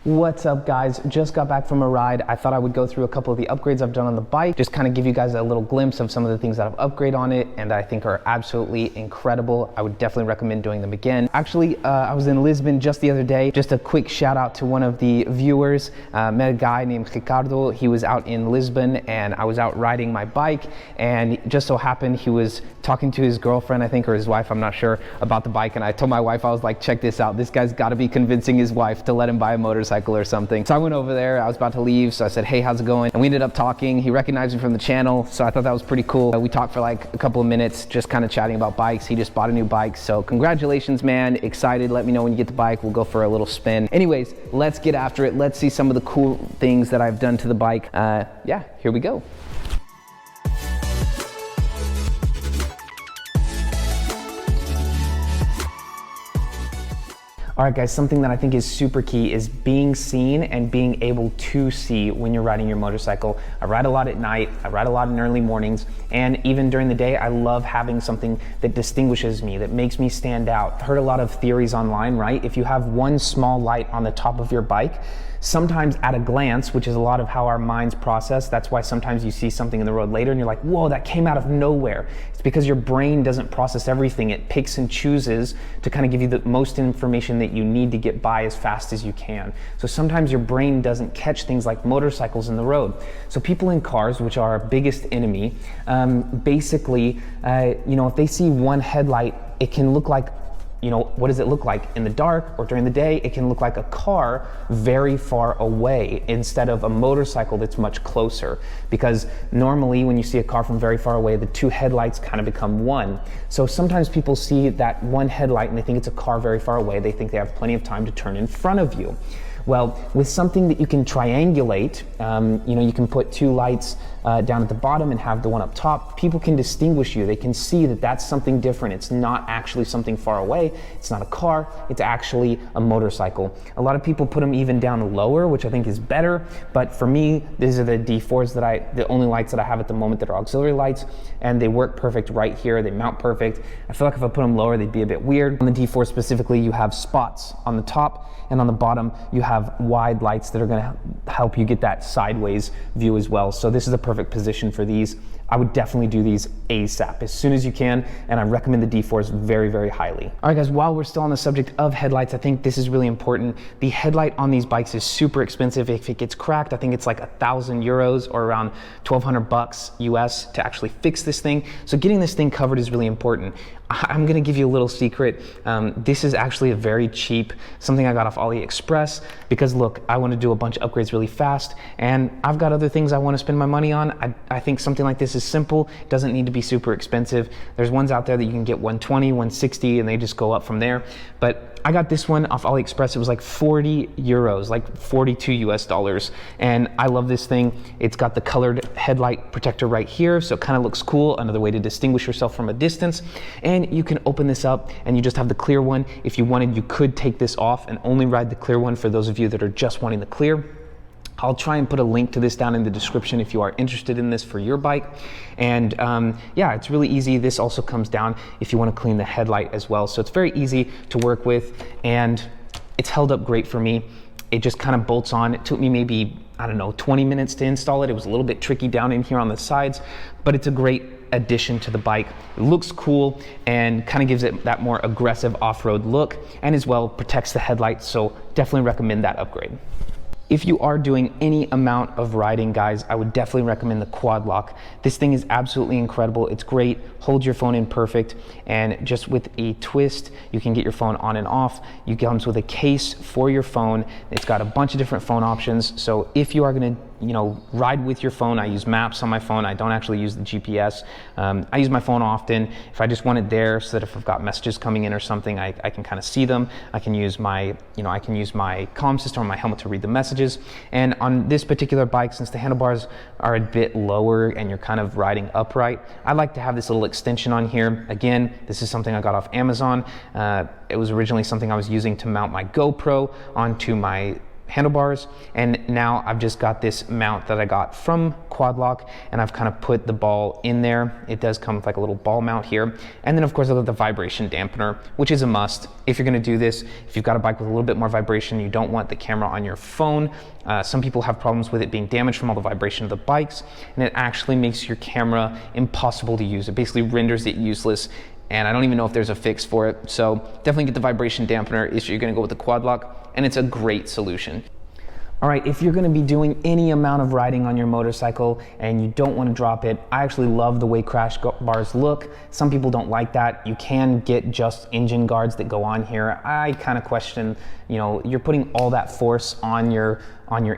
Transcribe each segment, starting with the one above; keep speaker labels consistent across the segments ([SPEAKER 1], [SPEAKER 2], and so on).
[SPEAKER 1] What's up guys, just got back from a ride. I thought I would go through a couple of the upgrades I've done on the bike, just kind of give you guys a little glimpse of some of the things that I've upgraded on it and I think are absolutely incredible. I would definitely recommend doing them again. Actually, I was in Lisbon just the other day. Just a quick shout out to one of the viewers, met a guy named Ricardo. He was out in Lisbon and I was out riding my bike, and just so happened he was talking to his girlfriend, I think, or his wife, I'm not sure, about the bike, and I told my wife, I was like, check this out, this guy's got to be convincing his wife to let him buy a motorcycle or something. So I went over there, I was about to leave, so I said, hey, how's it going? And we ended up talking. He recognized me from the channel, so I thought that was pretty cool. We talked for like a couple of minutes, just kind of chatting about bikes. He just bought a new bike, so congratulations, man. Excited. Let me know when you get the bike. We'll go for a little spin. Anyways, let's get after it. Let's see some of the cool things that I've done to the bike. Yeah, here we go. All right guys, something that I think is super key is being seen and being able to see when you're riding your motorcycle. I ride a lot at night, I ride a lot in early mornings, and even during the day, I love having something that distinguishes me, that makes me stand out. I've heard a lot of theories online, right? If you have one small light on the top of your bike, sometimes at a glance, which is a lot of how our minds process, that's why sometimes you see something in the road later and you're like, whoa, that came out of nowhere. It's because your brain doesn't process everything. It picks and chooses to kind of give you the most information that you need to get by as fast as you can. So sometimes your brain doesn't catch things like motorcycles in the road. So people in cars, which are our biggest enemy, basically, if they see one headlight, it can look like, what does it look like in the dark or during the day? It can look like a car very far away instead of a motorcycle that's much closer, because normally when you see a car from very far away, the two headlights kind of become one. So sometimes people see that one headlight and they think it's a car very far away. They think they have plenty of time to turn in front of you. Well, with something that you can triangulate, you can put two lights down at the bottom and have the one up top. People can distinguish you. They can see that that's something different. It's not actually something far away. It's not a car. It's actually a motorcycle. A lot of people put them even down lower, which I think is better. But for me, these are the D4s the only lights that I have at the moment that are auxiliary lights, and they work perfect right here. They mount perfect. I feel like if I put them lower, they'd be a bit weird. On the D4 specifically, you have spots on the top, and on the bottom, you have wide lights that are going to help you get that sideways view as well. So this is a perfect position for these. I would definitely do these ASAP, as soon as you can, and I recommend the D4s very, very highly. All right guys, while we're still on the subject of headlights, I think this is really important. The headlight on these bikes is super expensive. If it gets cracked, I think it's like €1,000 or around 1,200 bucks US to actually fix this thing. So getting this thing covered is really important. I'm gonna give you a little secret. This is actually a very cheap, something I got off AliExpress, because look, I wanna do a bunch of upgrades really fast, and I've got other things I wanna spend my money on. I think something like this is simple. It doesn't need to be super expensive. There's ones out there that you can get 120, 160, and they just go up from there. But I got this one off AliExpress. It was like €40, like $42 US. And I love this thing. It's got the colored headlight protector right here, so it kind of looks cool, another way to distinguish yourself from a distance. And you can open this up and you just have the clear one. If you wanted, you could take this off and only ride the clear one for those of you that are just wanting the clear. I'll try and put a link to this down in the description if you are interested in this for your bike. And yeah, it's really easy. This also comes down if you want to clean the headlight as well. So it's very easy to work with, and it's held up great for me. It just kind of bolts on. It took me maybe, I don't know, 20 minutes to install it. It was a little bit tricky down in here on the sides, but it's a great addition to the bike. It looks cool and kind of gives it that more aggressive off-road look, and as well protects the headlights. So definitely recommend that upgrade. If you are doing any amount of riding, guys, I would definitely recommend the quad lock. This thing is absolutely incredible. It's great, holds your phone in perfect, and just with a twist, you can get your phone on and off. It comes with a case for your phone. It's got a bunch of different phone options. So if you are gonna ride with your phone, I use maps on my phone. I don't actually use the GPS. I use my phone often. If I just want it there so that if I've got messages coming in or something, I can kind of see them. I can use my, I can use my comm system on my helmet to read the messages. And on this particular bike, since the handlebars are a bit lower and you're kind of riding upright, I like to have this little extension on here. Again, this is something I got off Amazon. It was originally something I was using to mount my GoPro onto my handlebars, and now I've just got this mount that I got from Quad Lock, and I've kind of put the ball in there. It does come with like a little ball mount here, and then of course I've got the vibration dampener, which is a must if you're going to do this. If you've got a bike with a little bit more vibration, you don't want the camera on your phone. Some people have problems with it being damaged from all the vibration of the bikes, and it actually makes your camera impossible to use. It basically renders it useless, and I don't even know if there's a fix for it. So definitely get the vibration dampener if you're going to go with the Quad Lock, and it's a great solution. All right, if you're going to be doing any amount of riding on your motorcycle and you don't want to drop it, I actually love the way crash bars look. Some people don't like that. You can get just engine guards that go on here. I kind of question, you know, you're putting all that force on your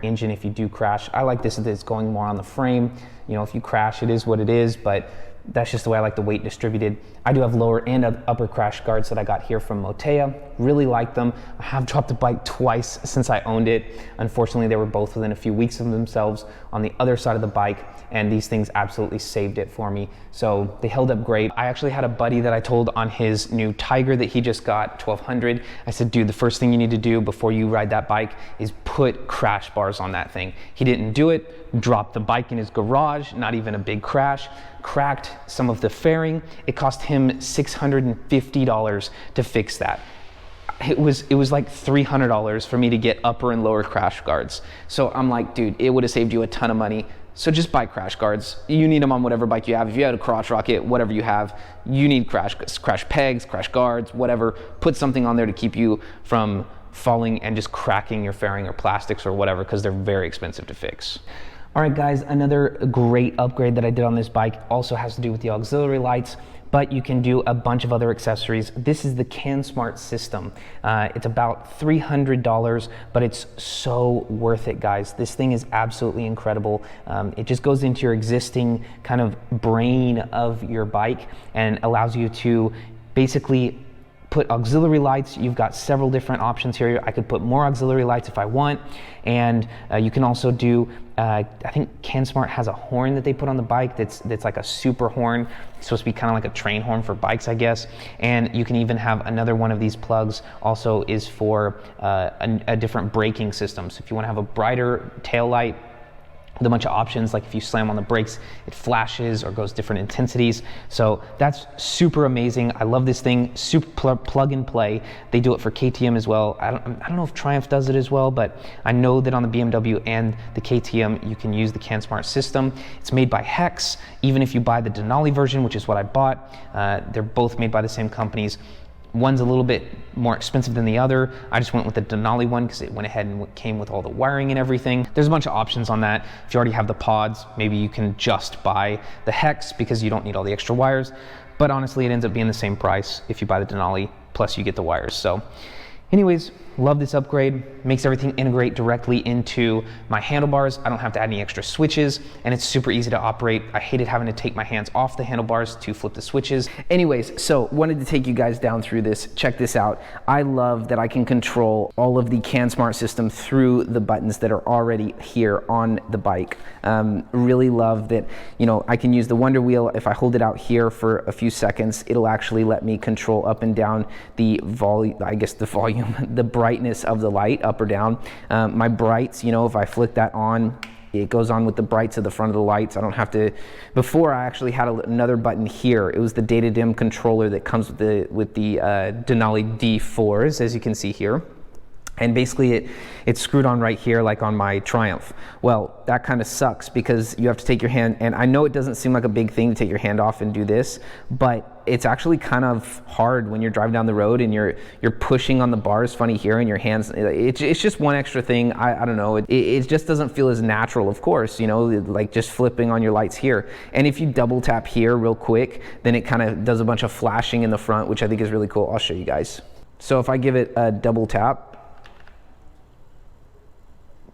[SPEAKER 1] engine if you do crash. I like this that it's going more on the frame. You know, if you crash, it is what it is, but that's just the way I like the weight distributed. I do have lower and upper crash guards that I got here from Motea. Really like them. I have dropped the bike twice since I owned it. Unfortunately, they were both within a few weeks of themselves on the other side of the bike, and these things absolutely saved it for me. So they held up great. I actually had a buddy that I told on his new Tiger that he just got, 1200. I said, dude, the first thing you need to do before you ride that bike is put crash bars on that thing. He didn't do it, dropped the bike in his garage, not even a big crash, cracked some of the fairing. It cost him $650 to fix that. It was like $300 for me to get upper and lower crash guards. So I'm like, dude, it would have saved you a ton of money. So just buy crash guards. You need them on whatever bike you have. If you had a crotch rocket, whatever you have, you need crash pegs, crash guards, whatever. Put something on there to keep you from falling and just cracking your fairing or plastics or whatever, because they're very expensive to fix. All right, guys, another great upgrade that I did on this bike also has to do with the auxiliary lights, but you can do a bunch of other accessories. This is the CanSmart system. It's about $300, but it's so worth it, guys. This thing is absolutely incredible. It just goes into your existing kind of brain of your bike and allows you to basically put auxiliary lights. You've got several different options here. I could put more auxiliary lights if I want, and you can also do, I think CanSmart has a horn that they put on the bike that's like a super horn. It's supposed to be kind of like a train horn for bikes, I guess. And you can even have another one of these plugs also is for a different braking system. So if you want to have a brighter tail light, with a bunch of options, like if you slam on the brakes, it flashes or goes different intensities. So that's super amazing. I love this thing. Super plug and play. They do it for KTM as well. I don't know if Triumph does it as well, but I know that on the BMW and the KTM, you can use the CanSmart system. It's made by Hex. Even if you buy the Denali version, which is what I bought, they're both made by the same companies. One's a little bit more expensive than the other. I just went with the Denali one because it went ahead and came with all the wiring and everything. There's a bunch of options on that. If you already have the pods, maybe you can just buy the Hex because you don't need all the extra wires. But honestly, it ends up being the same price if you buy the Denali, plus you get the wires. So anyways, love this upgrade. Makes everything integrate directly into my handlebars. I don't have to add any extra switches, and it's super easy to operate. I hated having to take my hands off the handlebars to flip the switches. Anyways, so wanted to take you guys down through this. Check this out. I love that I can control all of the CanSmart system through the buttons that are already here on the bike. Really love that, you know, I can use the Wonder Wheel. If I hold it out here for a few seconds, it'll actually let me control up and down the volume, the brightness of the light, up or down. My brights, you know, if I flick that on, it goes on with the brights of the front of the lights. I don't have to. Before, I actually had another button here. It was the data dim controller that comes with the Denali D4s, as you can see here. And basically it's screwed on right here, like on my Triumph. Well, that kind of sucks because you have to take your hand, and I know it doesn't seem like a big thing to take your hand off and do this, but it's actually kind of hard when you're driving down the road and you're pushing on the bars funny here and your hands, it's just one extra thing. I don't know, it just doesn't feel as natural, of course, you know, like just flipping on your lights here. And if you double tap here real quick, then it kind of does a bunch of flashing in the front, which I think is really cool. I'll show you guys. So if I give it a double tap,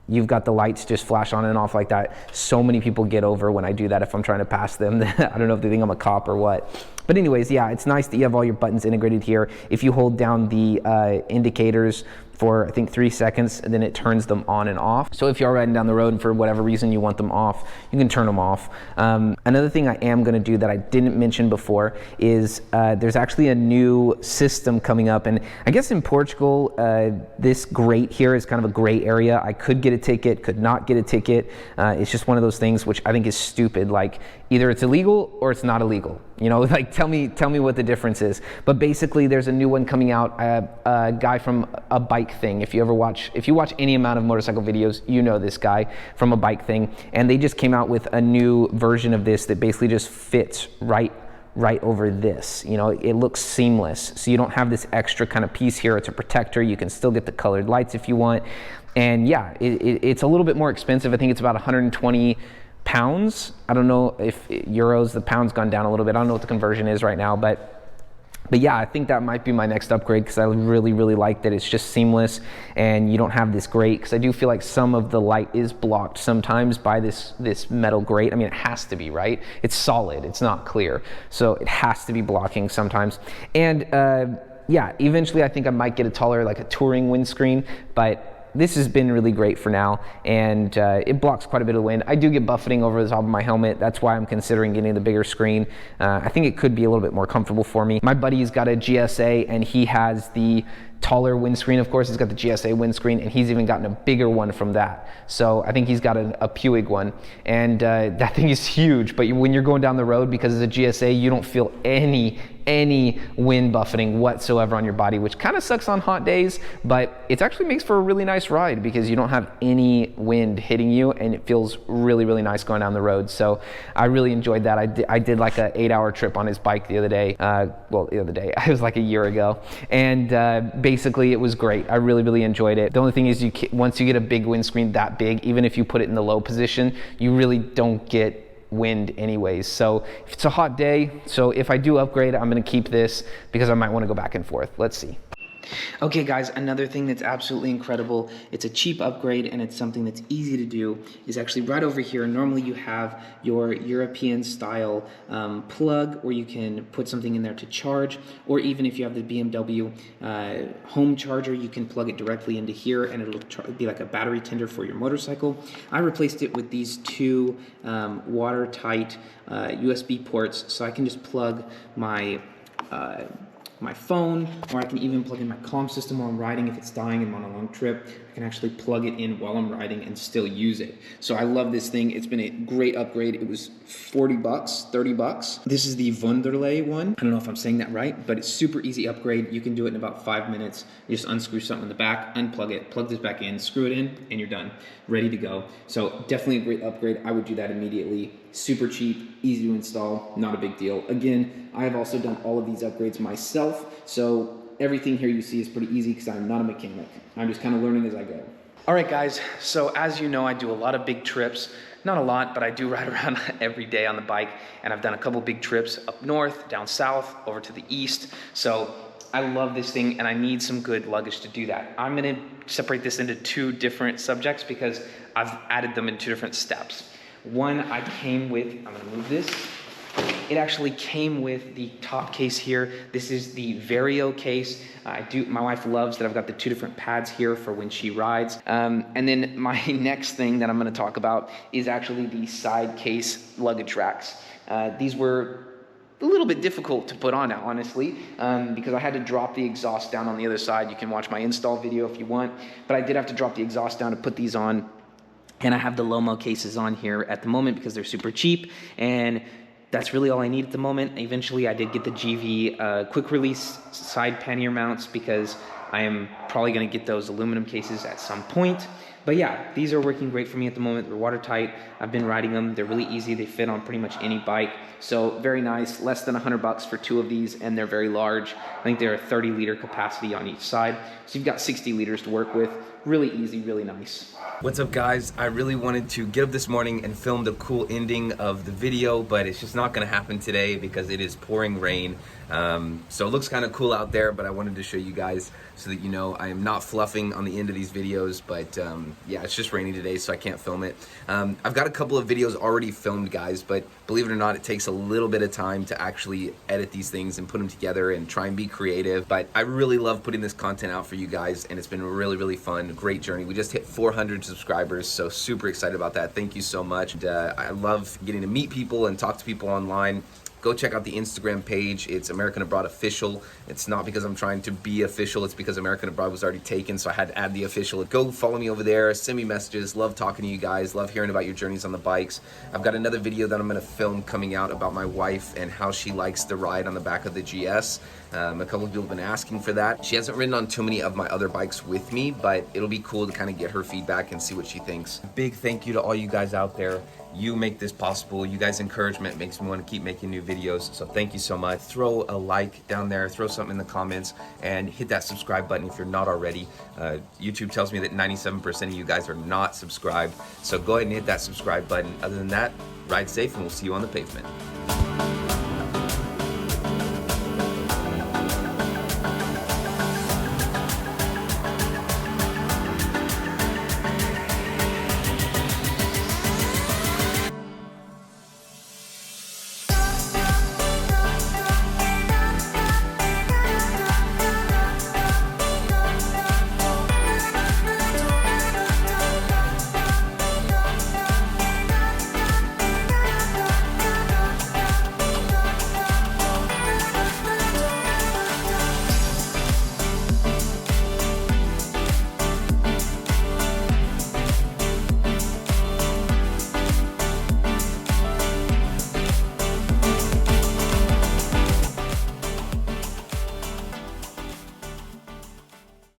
[SPEAKER 1] you've got the lights just flash on and off like that. So many people get over when I do that if I'm trying to pass them. I don't know if they think I'm a cop or what. But anyways, yeah, it's nice that you have all your buttons integrated here. If you hold down the indicators for I think 3 seconds, and then it turns them on and off. So if you're riding down the road and for whatever reason you want them off, you can turn them off. Another thing I am gonna do that I didn't mention before is there's actually a new system coming up, and I guess in Portugal, this grate here is kind of a gray area. I could get a ticket, could not get a ticket. It's just one of those things which I think is stupid. Like, either it's illegal or it's not illegal. You know, like tell me what the difference is. But basically there's a new one coming out, a guy from a bike thing. If you watch any amount of motorcycle videos, you know this guy from a bike thing. And they just came out with a new version of this that basically just fits right over this. You know, it looks seamless. So you don't have this extra kind of piece here. It's a protector. You can still get the colored lights if you want. And yeah, it's a little bit more expensive. I think it's about 120 pounds. I don't know if euros, the pound's gone down a little bit. I don't know what the conversion is right now, but yeah, I think that might be my next upgrade, because I really like that it's just seamless and you don't have this grate, because I do feel like some of the light is blocked sometimes by this metal grate. I mean, it has to be, right? It's solid, it's not clear, so it has to be blocking sometimes. And yeah, eventually I think I might get a taller, like a touring windscreen, but this has been really great for now, and it blocks quite a bit of wind. I do get buffeting over the top of my helmet. That's why I'm considering getting the bigger screen. I think it could be a little bit more comfortable for me. My buddy's got a GSA, and he has the taller windscreen. Of course, he's got the GSA windscreen, and he's even gotten a bigger one from that. So I think he's got a Puig one, and that thing is huge. But when you're going down the road, because it's a GSA, you don't feel any wind buffeting whatsoever on your body, which kind of sucks on hot days, but it actually makes for a really nice ride because you don't have any wind hitting you, and it feels really nice going down the road. So I really enjoyed that. I did like a 8-hour trip on his bike the other day. Well, the other day, it was like a year ago, and basically it was great. I really enjoyed it. The only thing is, once you get a big windscreen that big, even if you put it in the low position, you really don't get wind anyways. So if it's a hot day, so if I do upgrade, I'm going to keep this because I might want to go back and forth. Let's see. Okay guys, another thing that's absolutely incredible, it's a cheap upgrade and it's something that's easy to do, is actually right over here. Normally you have your European style plug where you can put something in there to charge, or even if you have the BMW home charger, you can plug it directly into here and it'll be like a battery tender for your motorcycle. I replaced it with these two watertight USB ports, so I can just plug my phone, or I can even plug in my comm system while I'm riding. If it's dying and I'm on a long trip, I can actually plug it in while I'm riding and still use it. So I love this thing. It's been a great upgrade. It was 40 bucks, 30 bucks. This is the Wunderlich one. I don't know if I'm saying that right, but it's super easy upgrade. You can do it in about 5 minutes. You just unscrew something in the back, unplug it, plug this back in, screw it in, and you're done, ready to go. So definitely a great upgrade. I would do that immediately. Super cheap, easy to install, not a big deal. Again, I have also done all of these upgrades myself, so everything here you see is pretty easy because I'm not a mechanic. I'm just kind of learning as I go. All right guys, so as you know, I do a lot of big trips. Not a lot, but I do ride around every day on the bike, and I've done a couple big trips up north, down south, over to the east. So I love this thing, and I need some good luggage to do that. I'm gonna separate this into 2 different subjects because I've added them in 2 different steps. One, I came with, I'm gonna move this. It actually came with the top case here. This is the Vario case. My wife loves that I've got the 2 different pads here for when she rides. And then my next thing that I'm gonna talk about is actually the side case luggage racks. These were a little bit difficult to put on, honestly, because I had to drop the exhaust down on the other side. You can watch my install video if you want, but I did have to drop the exhaust down to put these on. And I have the Lomo cases on here at the moment because they're super cheap, and that's really all I need at the moment. Eventually I did get the Givi quick release side pannier mounts because I am probably gonna get those aluminum cases at some point. But yeah, these are working great for me at the moment. They're watertight. I've been riding them. They're really easy. They fit on pretty much any bike. So very nice, less than 100 bucks for 2 of these, and they're very large. I think they're a 30-liter capacity on each side. So you've got 60 liters to work with. really easy, really nice.
[SPEAKER 2] What's up guys? I really wanted to get up this morning and film the cool ending of the video, but it's just not gonna happen today because it is pouring rain. So it looks kind of cool out there, but I wanted to show you guys so that you know I am not fluffing on the end of these videos, but yeah, it's just raining today, so I can't film it. I've got a couple of videos already filmed, guys, but believe it or not, it takes a little bit of time to actually edit these things and put them together and try and be creative. But I really love putting this content out for you guys, and it's been really, really fun, great journey. We just hit 400 subscribers, so super excited about that. Thank you so much. And, I love getting to meet people and talk to people online. Go check out the Instagram page. It's American Abroad Official. It's not because I'm trying to be official, it's because American Abroad was already taken, so I had to add the official. Go follow me over there, send me messages. Love talking to you guys, love hearing about your journeys on the bikes. I've got another video that I'm gonna film coming out about my wife and how she likes to ride on the back of the GS. A couple of people have been asking for that. She hasn't ridden on too many of my other bikes with me, but it'll be cool to kind of get her feedback and see what she thinks. Big thank you to all you guys out there. You make this possible. You guys' encouragement makes me want to keep making new videos, so thank you so much. Throw a like down there, throw something in the comments, and hit that subscribe button if you're not already. YouTube tells me that 97% of you guys are not subscribed, so go ahead and hit that subscribe button. Other than that, ride safe and we'll see you on the pavement.